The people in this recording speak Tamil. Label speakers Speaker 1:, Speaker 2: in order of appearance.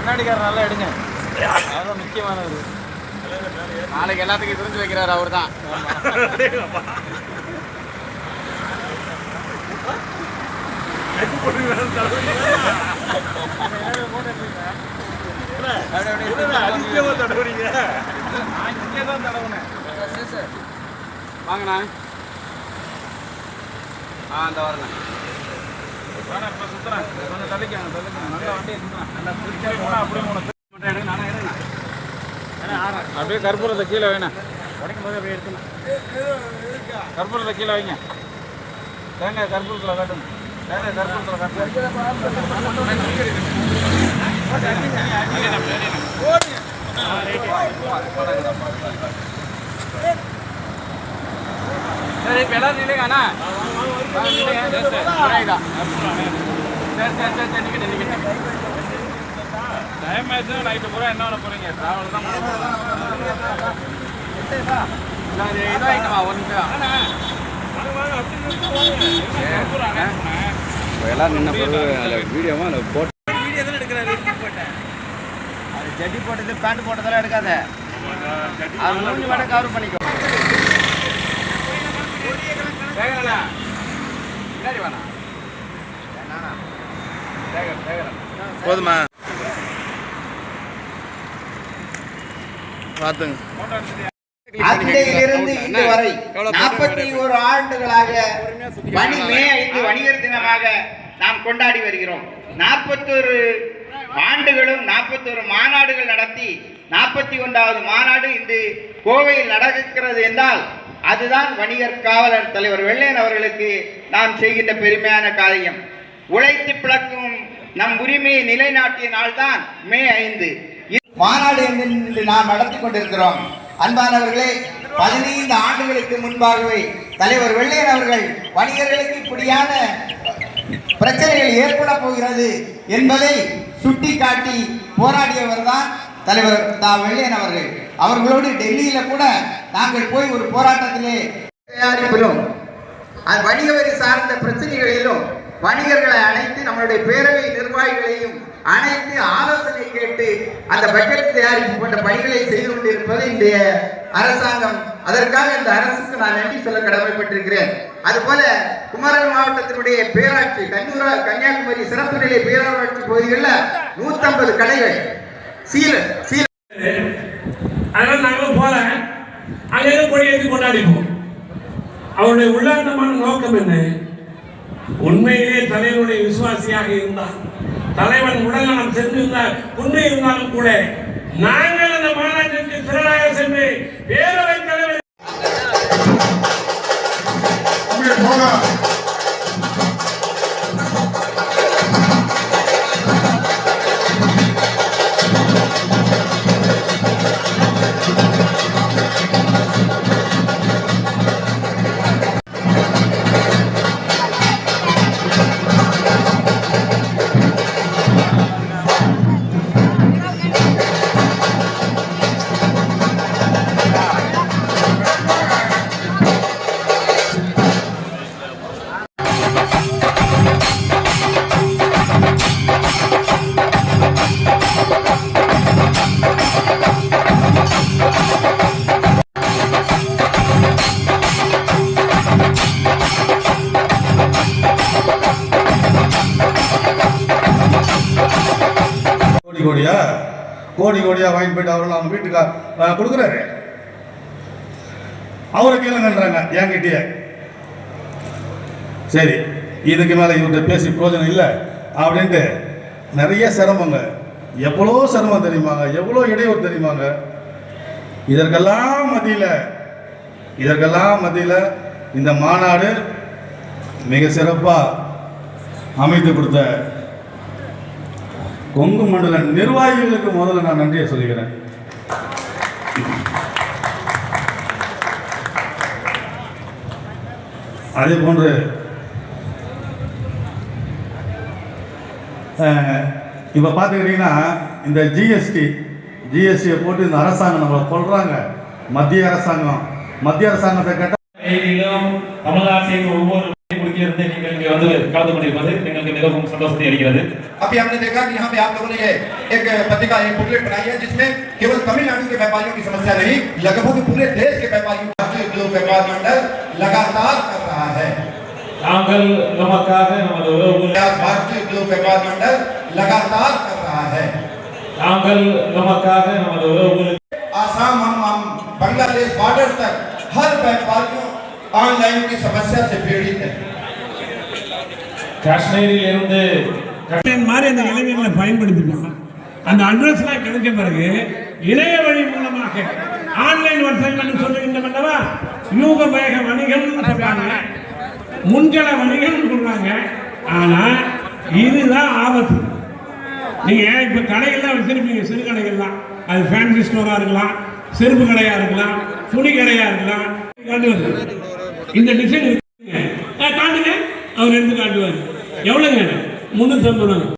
Speaker 1: கண்ணாடிக்காரர் நல்லா எடுங்க, அதான் முக்கியமானது. நாளைக்கு எல்லாத்துக்கும் தெரிஞ்சு வைக்கிறாரு அவர் தான். வாங்கண்ணா. அந்த வரேண்ணா. இப்போ சுற்றுறேன், கொஞ்சம் தள்ளிக்காங்க தள்ளிக்காங்க. நல்லா வண்டியை சுற்றுறேன், நல்லா பிடிச்சா போனால் அப்படியே மூணு மட்டும் எடுங்க. நானே எடுங்கண்ணா. அப்படியே கற்பூரத்தை கீழே வேணும், உடைக்கும் போது அப்படியே எடுத்துங்க. கற்பூரத்தை கீழே வைங்க. தேங்காய் கற்பூரத்தில் காட்டுங்க, தேங்காய் கற்பூரத்தில் காட்டுங்க. சரி, இப்போ எல்லாரும் இல்லைங்கண்ணா. சரி நிற்கிட்டு டைம் ஆயிடுச்சு. நைட்டு பூரா என்ன பண்ண போகிறீங்க? ட்ராவல் தான் பண்ண போகிறோம். இதாகிட்டமா ஒரு இப்போ எல்லாம் நின்ன அதில் வீடியோவா அதில் போட்டு வீடியோ தான் எடுக்கிறாரு. அது ஜட்டி போட்டது பேண்ட் போட்டதெல்லாம் எடுக்காத, அது மூஞ்சி மட்டும் கவர் பண்ணிக்கோ. வேகண்ணா பின்னாடி வேணா போதுமா பார்த்துங்க.
Speaker 2: அன்றையிலிருந்து இன்று வரை 41 ஆண்டுகளாக மே 5 வணிகர் தினமாக நாம் கொண்டாடி வருகிறோம். 41 ஆண்டுகளும் 41 மாநாடுகள் நடத்தி 41வது மாநாடு இன்று கோவையில் நடக்கிறது என்றால் அதுதான் வணிகர் காவலர் தலைவர் வெள்ளையன் அவர்களுக்கு நாம் செய்கின்ற பெருமையான காரியம். உழைத்து பிளக்கும் நம் உரிமையை நிலைநாட்டிய நாள் தான் மே 5 மாநாடு என்று நாம் நடத்தி கொண்டிருக்கிறோம். அன்பானவர்களே, 15 ஆண்டுகளுக்கு முன்பாகவே தலைவர் வெள்ளையன் அவர்கள் வணிகர்களுக்கு இப்படியான பிரச்சனைகள் ஏற்பட போகிறது என்பதை சுட்டிக்காட்டி போராடியவர் தான் தலைவர் வெள்ளையன் அவர்கள். அவர்களோடு டெல்லியில கூட நாங்கள் போய் ஒரு போராட்டத்திலே தயாரிப்பிலும் வணிக வரி சார்ந்த பிரச்சனைகளிலும் வணிகர்களை அழைத்து நம்மளுடைய பேரவை நிர்வாகிகளையும் அனைத்து ஆலோசனை கேட்டு அந்த பட்ஜெட் தயாரிப்பு போன்ற பணிகளை செய்து கொண்டிருப்பது இன்றைய அரசாங்கம். அதற்காக இந்த அரசுக்கு நான் நன்றி சொல்ல கடமைப்பட்டிருக்கிறேன். அதுபோல குமரன் மாவட்டத்தினுடைய பேராட்சி கன்னியாகுமரி சிறப்பு நிலை பேராட்சி பகுதிகளில் 150 கடைகள்
Speaker 3: அதனால நாங்களும் போல அங்கே கொடி ஏற்றி கொண்டாடிப்போம். அவருடைய உள்ளார்த்தமான நோக்கம் என்ன? உண்மையிலே தலைவனுடைய விசுவாசியாக இருந்தார், தலைவன் உடல்நலம் சென்றிருந்தார், உண்மை இருந்தாலும் கூட நாங்கள் அந்த மாநாட்டிற்கு திரளாக சென்று பேரவை தலைவர்
Speaker 4: கோடி கோடியா வாங்கி போயிட்டு அவர்கள் அவங்க வீட்டுக்கு கொடுக்குறாரு. அவரை கேளுங்கன்றாங்க என்கிட்டயே. சரி, இதுக்கு மேலே இவர்கிட்ட பேசி பிரயோஜனம் இல்லை அப்படின்ட்டு நிறைய சிரமங்க, எவ்வளோ சிரமம் தெரியுமாங்க, எவ்வளோ இடையூறு தெரியுமாங்க. இதற்கெல்லாம் மத்தியில் இந்த மாநாடு மிக சிறப்பாக அமைத்து கொடுத்த கொங்கு மண்டல நிர்வாகிகளுக்கு முதல்ல நான் நன்றியை சொல்லிக்கிறேன். அதே போன்று இப்போ பார்த்துக்கிட்டிங்கன்னா இந்த ஜிஎஸ்டியை போட்டு இந்த அரசாங்கம் நம்மளை கொள்றாங்க. மத்திய அரசாங்கத்தை கேட்டால்
Speaker 3: தமிழ்நாட்டின் ஒவ்வொரு குடியிருந்து நீங்கள் இங்கே வந்து கலந்து கொண்டிருப்பது எங்களுக்கு மிகவும் சந்தோஷத்தை அளிக்கிறது.
Speaker 5: अभी हमने देखा कि यहाँ पे आप लोगों ने ये एक पत्रिका एक बुकलेट बनाई है जिसमें केवल तमिलनाडु के व्यापारियों की समस्या नहीं, लगभग पूरे देश के व्यापारियों भारतीय उद्योग व्यापार मंडल लगातार कर रहा है।
Speaker 1: நாங்கள் நமக்காக நமது உறவுகளை
Speaker 5: भारतीय उद्योग व्यापार मंडल लगातार कर रहा है।
Speaker 1: நாங்கள் நமக்காக நமது உறவுகளை
Speaker 5: आसाम हम बांग्लादेश बॉर्डर तक हर व्यापारियों ऑनलाइन की समस्या से पीड़ित है।
Speaker 1: காஷ்மீரில் இருந்து
Speaker 3: மாதிரி அந்த இளைஞர்களை பயன்படுத்திக்கலாம். அந்த அட்ரஸ்லாம் கிடைச்ச பிறகு இணைய வழி மூலமாக ஆன்லைன் வர்த்தகம் சொல்லுகின்றோம் அல்லவா, யூக வேக வணிகம்னு சொல்றாங்க, முன்கள வணிகம்னு சொல்றாங்க. ஆனா இதுதான் ஆபத்து. நீங்க இப்ப கடைகள்லாம் வச்சிருப்பீங்க, சிறு கடைகள்லாம், அது ஃபேன்சி ஸ்டோரா இருக்கலாம், செருப்பு கடையா இருக்கலாம், துணி கடையா இருக்கலாம். இந்த டிசைன் காட்டுங்க, அவர் எடுத்து காட்டுவார். எவ்வளோங்க? 350 ரூபாங்க.